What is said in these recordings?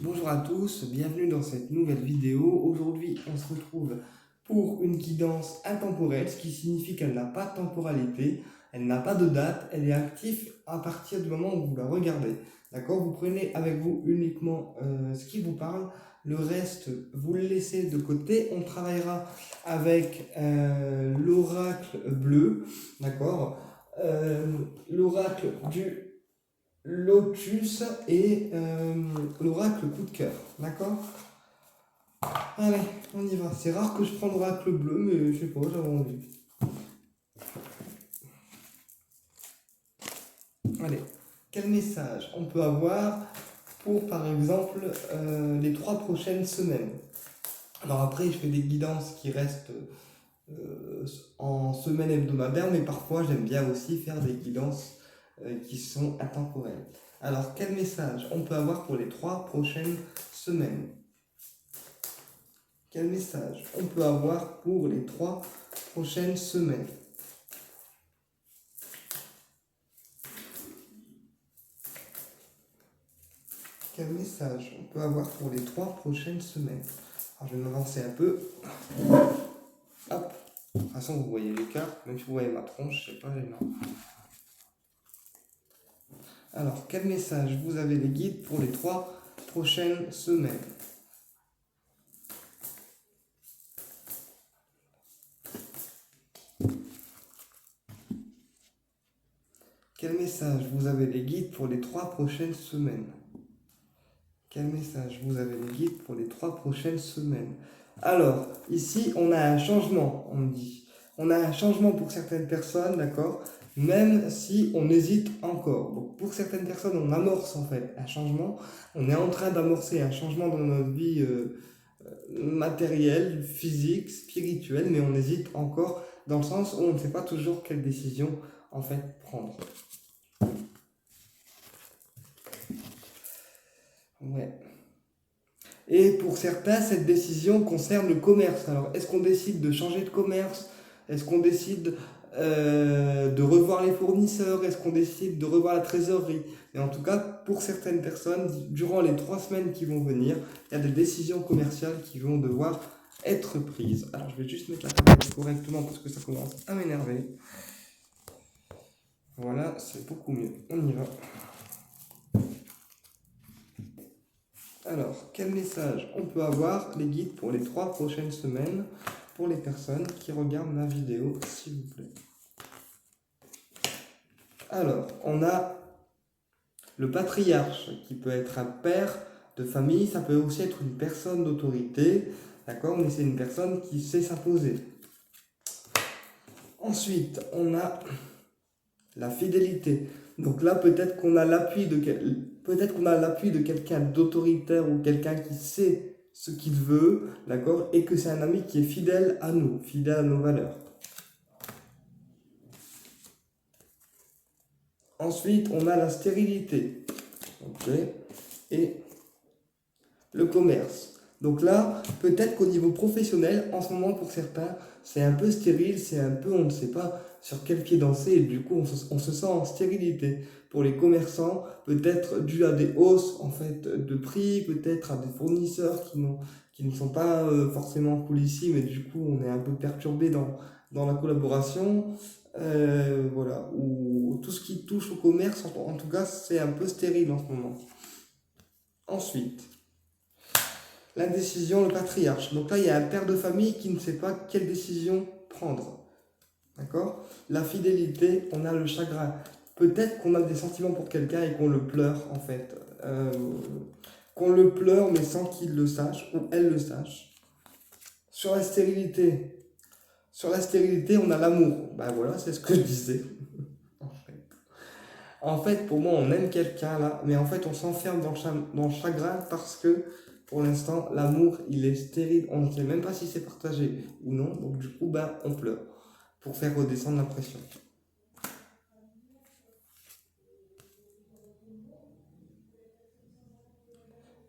Bonjour à tous, bienvenue dans cette nouvelle vidéo. Aujourd'hui, on se retrouve pour une guidance intemporelle, ce qui signifie qu'elle n'a pas de temporalité, elle n'a pas de date, elle est active à partir du moment où vous la regardez. D'accord? Vous prenez avec vous uniquement ce qui vous parle, le reste, vous le laissez de côté. On travaillera avec l'oracle bleu, d'accord? L'oracle du Lotus et l'oracle coup de cœur, d'accord? Allez, on y va. C'est rare que je prends l'oracle bleu, mais je sais pas, j'avais envie. Allez, quel message on peut avoir pour, par exemple, les 3 prochaines semaines? Alors après, je fais des guidances qui restent en semaine hebdomadaire, mais parfois j'aime bien aussi faire des guidances qui sont intemporelles. Alors, quel message on peut avoir pour les 3 prochaines semaines? Quel message on peut avoir pour les 3 prochaines semaines? Quel message on peut avoir pour les 3 prochaines semaines? Alors, je vais m'avancer un peu. Hop. De toute façon, vous voyez les cartes, même si vous voyez ma tronche, c'est pas gênant. Alors, quel message vous avez les guides pour les 3 prochaines semaines? Quel message vous avez les guides pour les 3 prochaines semaines? Quel message vous avez les guides pour les 3 prochaines semaines? Alors, ici, on a un changement, on me dit. On a un changement pour certaines personnes, d'accord? Même si on hésite encore. Donc, pour certaines personnes, on amorce en fait un changement. On est en train d'amorcer un changement dans notre vie matérielle, physique, spirituelle, mais on hésite encore dans le sens où on ne sait pas toujours quelle décision en fait prendre. Ouais. Et pour certains, cette décision concerne le commerce. Alors, est-ce qu'on décide de changer de commerce? Est-ce qu'on décide de revoir les fournisseurs? Est-ce qu'on décide de revoir la trésorerie? Et en tout cas, pour certaines personnes, durant les 3 semaines qui vont venir, il y a des décisions commerciales qui vont devoir être prises. Alors, je vais juste mettre la caméra correctement parce que ça commence à m'énerver. Voilà, c'est beaucoup mieux. On y va. Alors, quel message on peut avoir, les guides pour les 3 prochaines semaines, pour les personnes qui regardent ma vidéo, s'il vous plaît? Alors, on a le patriarche, qui peut être un père de famille, ça peut aussi être une personne d'autorité, d'accord, mais c'est une personne qui sait s'imposer. Ensuite, on a la fidélité. Donc là, peut-être qu'on a l'appui de quelqu'un d'autoritaire ou quelqu'un qui sait ce qu'il veut, d'accord, et que c'est un ami qui est fidèle à nous, fidèle à nos valeurs. Ensuite, on a la stérilité, ok, et le commerce. Donc là, peut-être qu'au niveau professionnel, en ce moment pour certains, c'est un peu stérile, c'est un peu, on ne sait pas sur quel pied danser, et du coup, on se sent en stérilité. Pour les commerçants, peut-être dû à des hausses en fait de prix, peut-être à des fournisseurs qui ne sont pas forcément cool ici, mais du coup, on est un peu perturbé dans la collaboration. Voilà, ou tout ce qui touche au commerce, en tout cas, c'est un peu stérile en ce moment. Ensuite, l'indécision, le patriarche. Donc là, il y a un père de famille qui ne sait pas quelle décision prendre. D'accord? La fidélité, on a le chagrin. Peut-être qu'on a des sentiments pour quelqu'un et qu'on le pleure, en fait. Qu'on le pleure, mais sans qu'il le sache, ou elle le sache. Sur la stérilité. Sur la stérilité, on a l'amour. Ben voilà, c'est ce que je disais. En fait, pour moi, on aime quelqu'un là, mais en fait, on s'enferme dans le chagrin parce que pour l'instant, l'amour, il est stérile. On ne sait même pas si c'est partagé ou non. Donc, du coup, ben, on pleure pour faire redescendre la pression.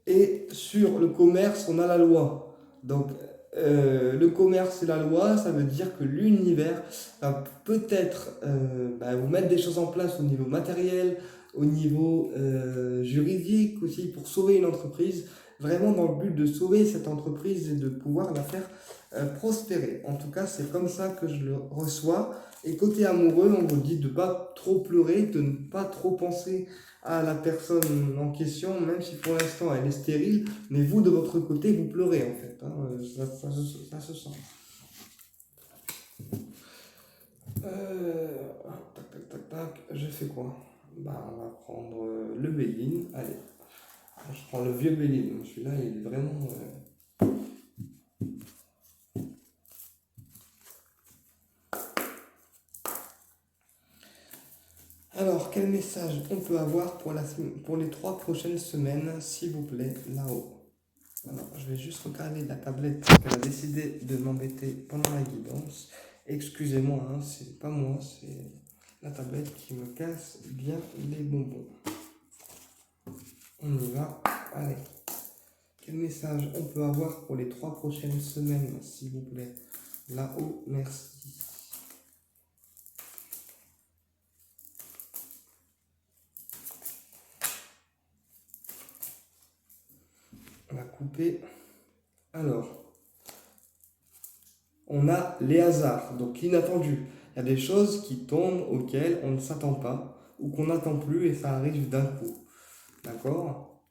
Et sur le commerce, on a la loi. Donc, le commerce et la loi, ça veut dire que l'univers va peut-être vous mettre des choses en place au niveau matériel, au niveau juridique aussi, pour sauver une entreprise, vraiment dans le but de sauver cette entreprise et de pouvoir la faire prospérer. En tout cas, c'est comme ça que je le reçois. Et côté amoureux, on vous dit de ne pas trop pleurer, de ne pas trop penser à la personne en question, même si pour l'instant elle est stérile, mais vous de votre côté, vous pleurez en fait, hein, ça se sent. Tac, tac, tac, tac, je fais quoi? Bah, on va prendre le Béline, allez, je prends le vieux Béline, celui-là il est vraiment... Alors, quel message on peut avoir pour les 3 prochaines semaines, s'il vous plaît, là-haut? Alors, je vais juste regarder la tablette qu'elle a décidé de m'embêter pendant la guidance. Excusez-moi, hein, c'est pas moi, c'est la tablette qui me casse bien les bonbons. On y va, allez. Quel message on peut avoir pour les 3 prochaines semaines, s'il vous plaît? Là-haut, merci. On va couper. Alors, on a les hasards, donc l'inattendu. Il y a des choses qui tombent auxquelles on ne s'attend pas ou qu'on n'attend plus et ça arrive d'un coup. D'accord?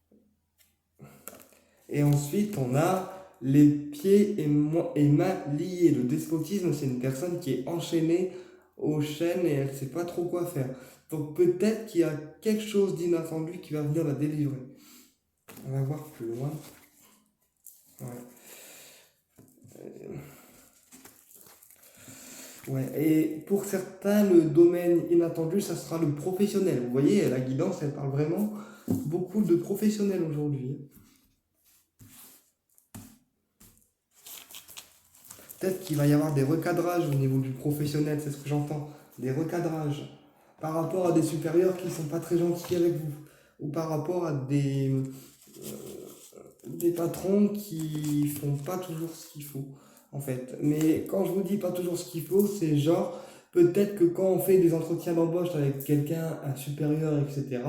Et ensuite, on a les pieds et mains liés. Le despotisme, c'est une personne qui est enchaînée aux chaînes et elle ne sait pas trop quoi faire. Donc peut-être qu'il y a quelque chose d'inattendu qui va venir la délivrer. On va voir plus loin. Ouais. Ouais, et pour certains, le domaine inattendu, ça sera le professionnel. Vous voyez, la guidance, elle parle vraiment beaucoup de professionnels aujourd'hui. Peut-être qu'il va y avoir des recadrages au niveau du professionnel, c'est ce que j'entends. Des recadrages par rapport à des supérieurs qui ne sont pas très gentils avec vous. Ou par rapport à des patrons qui font pas toujours ce qu'il faut, en fait. Mais quand je vous dis pas toujours ce qu'il faut, c'est genre, peut-être que quand on fait des entretiens d'embauche avec quelqu'un, un supérieur, etc.,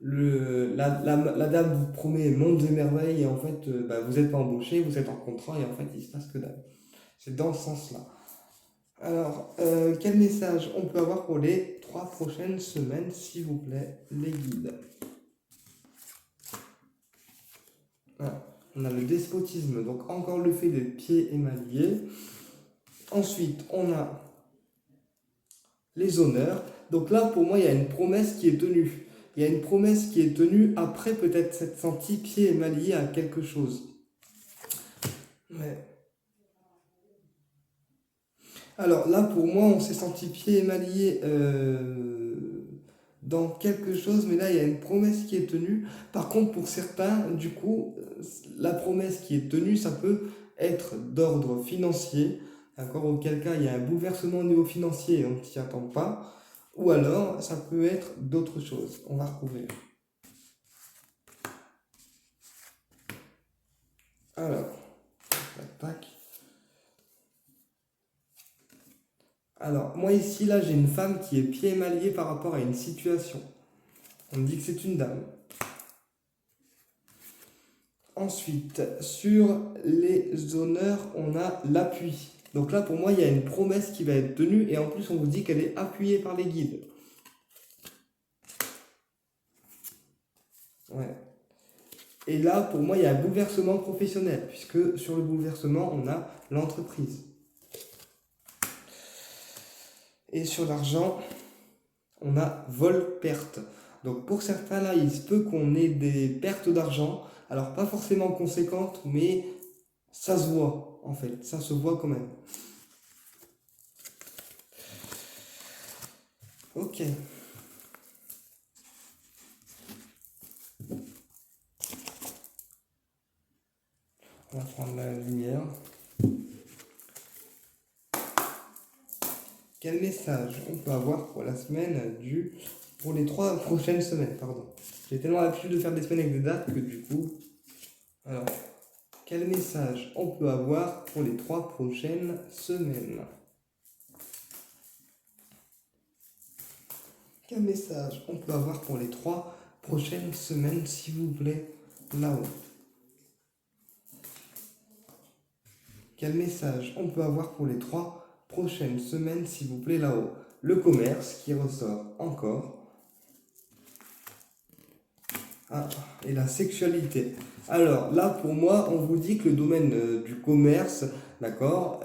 la dame vous promet mondes et merveilles et en fait, bah, vous n'êtes pas embauché, vous êtes en contrat et en fait, il se passe que dalle. C'est dans ce sens-là. Alors, quel message on peut avoir pour les 3 prochaines semaines, s'il vous plaît, les guides? Voilà. On a le despotisme, donc encore le fait d'être pieds et mains liés. Ensuite, on a les honneurs. Donc là, pour moi, il y a une promesse qui est tenue. Il y a une promesse qui est tenue après peut-être s'être senti pieds et mains liés à quelque chose. Ouais. Alors là, pour moi, on s'est senti pieds et mains liés dans quelque chose, mais là, il y a une promesse qui est tenue. Par contre, pour certains, du coup, la promesse qui est tenue, ça peut être d'ordre financier, d'accord? Auquel cas, il y a un bouleversement au niveau financier et on ne s'y attend pas. Ou alors, ça peut être d'autres choses. On va recouvrir. Alors, tac, tac. Alors, moi ici, là, j'ai une femme qui est pieds et mains liés par rapport à une situation. On me dit que c'est une dame. Ensuite, sur les honneurs, on a l'appui. Donc là, pour moi, il y a une promesse qui va être tenue et en plus, on vous dit qu'elle est appuyée par les guides. Ouais. Et là, pour moi, il y a un bouleversement professionnel, puisque sur le bouleversement, on a l'entreprise. Et sur l'argent, on a vol-perte. Donc pour certains, là, il se peut qu'on ait des pertes d'argent. Alors pas forcément conséquentes, mais ça se voit, en fait. Ça se voit quand même. Ok. On va prendre la lumière. Quel message on peut avoir pour la semaine pour les 3 prochaines semaines, pardon. J'ai tellement l'habitude de faire des semaines avec des dates que du coup... Alors, quel message on peut avoir pour les 3 prochaines semaines? Quel message on peut avoir pour les 3 prochaines semaines, s'il vous plaît, là-haut? Quel message on peut avoir pour les 3 prochaines semaines, s'il vous plaît, là-haut? Le commerce qui ressort encore. Ah, et la sexualité. Alors là, pour moi, on vous dit que le domaine du commerce, d'accord,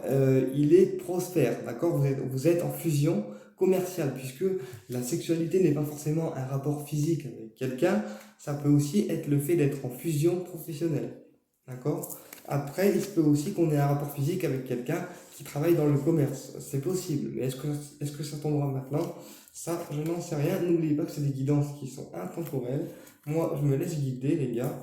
il est prospère, d'accord, vous êtes en fusion commerciale, puisque la sexualité n'est pas forcément un rapport physique avec quelqu'un, ça peut aussi être le fait d'être en fusion professionnelle, d'accord. Après, il se peut aussi qu'on ait un rapport physique avec quelqu'un qui travaille dans le commerce, c'est possible, mais est-ce que ça tombera maintenant? Ça, je n'en sais rien. N'oubliez pas que c'est des guidances qui sont intemporelles. Moi, je me laisse guider, les gars,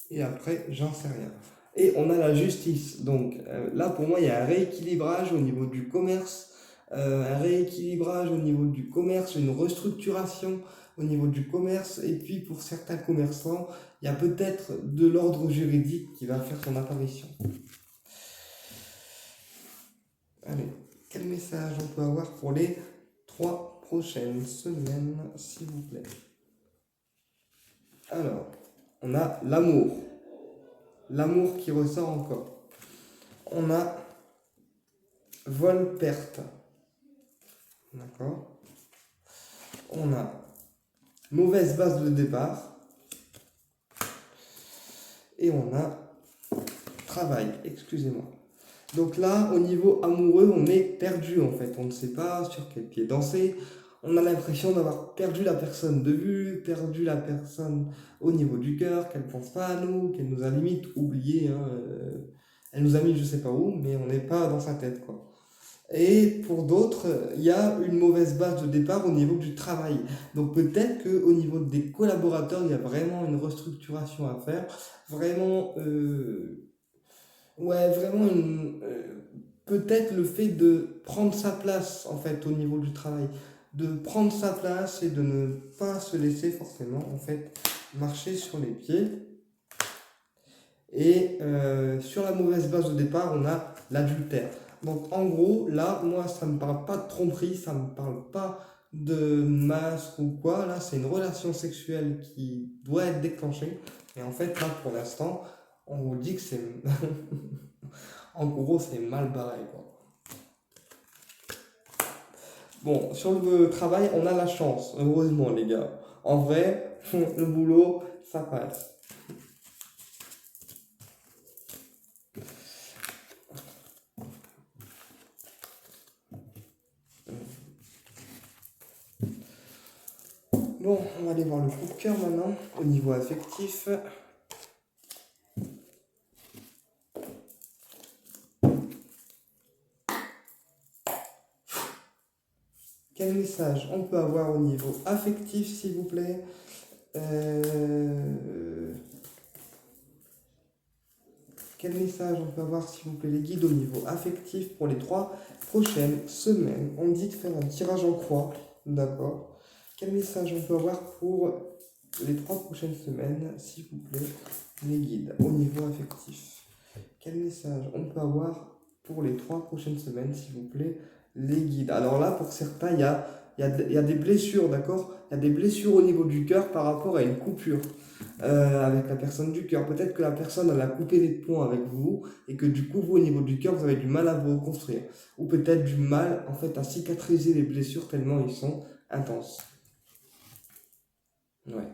et après, j'en sais rien. Et on a la justice. Donc là, pour moi, il y a un rééquilibrage au niveau du commerce, un rééquilibrage au niveau du commerce, une restructuration au niveau du commerce. Et puis, pour certains commerçants, il y a peut-être de l'ordre juridique qui va faire son apparition. Allez, quel message on peut avoir pour les 3 prochaines semaines, s'il vous plaît? Alors, on a l'amour. L'amour qui ressort encore. On a vol-perte. D'accord. On a mauvaise base de départ. Et on a travail, excusez-moi. Donc là, au niveau amoureux, on est perdu en fait. On ne sait pas sur quel pied danser. On a l'impression d'avoir perdu la personne de vue, perdu la personne au niveau du cœur, qu'elle ne pense pas à nous, qu'elle nous a limite oublié. Hein, elle nous a mis je sais pas où, mais on n'est pas dans sa tête, quoi. Et pour d'autres, il y a une mauvaise base de départ au niveau du travail. Donc peut-être qu'au niveau des collaborateurs, il y a vraiment une restructuration à faire. Vraiment, ouais, vraiment peut-être le fait de prendre sa place en fait au niveau du travail, de prendre sa place et de ne pas se laisser forcément en fait marcher sur les pieds. Et sur la mauvaise base de départ, on a l'adultère. Donc en gros, là, moi, ça me parle pas de tromperie, ça me parle pas de masque ou quoi. Là, c'est une relation sexuelle qui doit être déclenchée. Et en fait, là, pour l'instant, on vous dit que c'est... En gros, c'est mal barré, quoi. Bon, sur le travail, on a la chance, heureusement, les gars. En vrai, le boulot, ça passe. Bon, on va aller voir le coup de cœur maintenant, au niveau affectif. Quel message on peut avoir au niveau affectif, s'il vous plaît? Quel message on peut avoir, s'il vous plaît, les guides au niveau affectif pour les 3 prochaines semaines? On me dit de faire un tirage en croix, d'accord? Quel message on peut avoir pour les 3 prochaines semaines, s'il vous plaît, les guides au niveau affectif? Quel message on peut avoir pour les 3 prochaines semaines, s'il vous plaît, les guides? Alors là, pour certains, il y a des blessures, d'accord? Il y a des blessures au niveau du cœur par rapport à une coupure avec la personne du cœur. Peut-être que la personne, elle a coupé les ponts avec vous et que du coup, vous, au niveau du cœur, vous avez du mal à vous reconstruire. Ou peut-être du mal, en fait, à cicatriser les blessures tellement ils sont intenses. Ouais.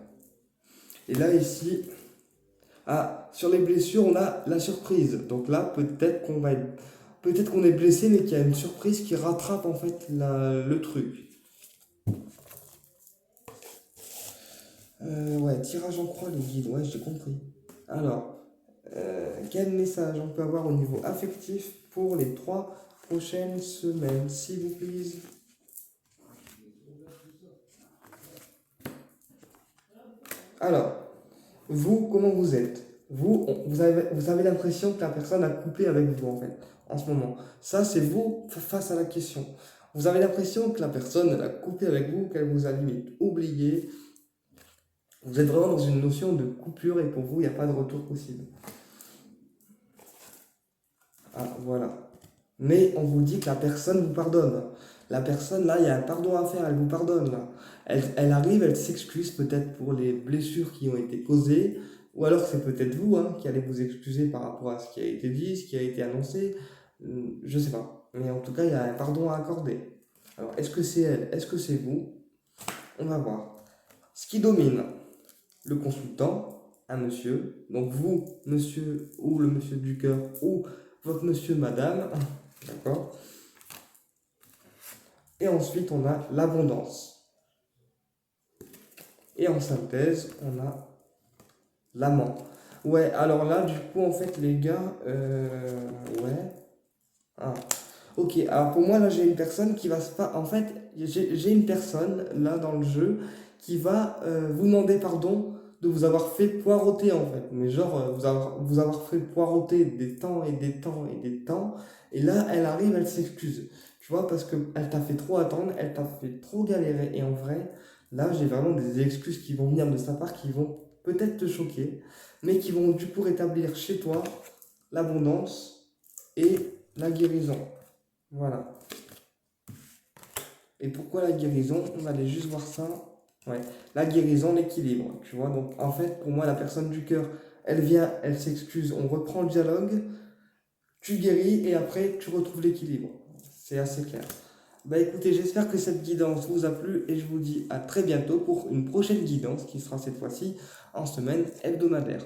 Et là, ici, sur les blessures, on a la surprise. Donc là, peut-être qu'on est blessé, mais qu'il y a une surprise qui rattrape en fait le truc. Ouais, tirage en croix, les guides, ouais, j'ai compris. Alors, quel message on peut avoir au niveau affectif pour les 3 prochaines semaines, s'il vous plaît? Alors, vous, comment vous êtes? Vous avez l'impression que la personne a coupé avec vous, en fait, en ce moment. Ça, c'est vous face à la question. Vous avez l'impression que la personne, elle a coupé avec vous, qu'elle vous a limite oublié. Vous êtes vraiment dans une notion de coupure et pour vous, il n'y a pas de retour possible. Ah, voilà. Mais on vous dit que la personne vous pardonne. La personne, là, il y a un pardon à faire, elle vous pardonne, là. Elle arrive, elle s'excuse peut-être pour les blessures qui ont été causées, ou alors c'est peut-être vous hein, qui allez vous excuser par rapport à ce qui a été dit, ce qui a été annoncé. Je sais pas. Mais en tout cas, il y a un pardon à accorder. Alors, est-ce que c'est elle? Est-ce que c'est vous? On va voir. Ce qui domine le consultant, un monsieur, donc vous, monsieur, ou le monsieur du cœur, ou votre monsieur, madame, d'accord? Et ensuite, on a l'abondance. Et en synthèse, on a l'amant. Ouais, alors là, du coup, en fait, les gars, ouais. Ah. Ok, alors pour moi, là, j'ai une personne qui va se pas. En fait, j'ai une personne, là, dans le jeu, qui va vous demander pardon de vous avoir fait poireauter, en fait. Mais genre, vous avoir fait poireauter des temps et des temps et des temps. Et là, elle arrive, elle s'excuse. Tu vois, parce qu'elle t'a fait trop attendre, elle t'a fait trop galérer. Et en vrai, là, j'ai vraiment des excuses qui vont venir de sa part, qui vont peut-être te choquer, mais qui vont du coup rétablir chez toi l'abondance et la guérison. Voilà. Et pourquoi la guérison? On va aller juste voir ça. Ouais. La guérison, l'équilibre. Tu vois, donc en fait, pour moi, la personne du cœur, elle vient, elle s'excuse, on reprend le dialogue, tu guéris et après, tu retrouves l'équilibre. C'est assez clair. Bah écoutez, j'espère que cette guidance vous a plu et je vous dis à très bientôt pour une prochaine guidance qui sera cette fois-ci en semaine hebdomadaire.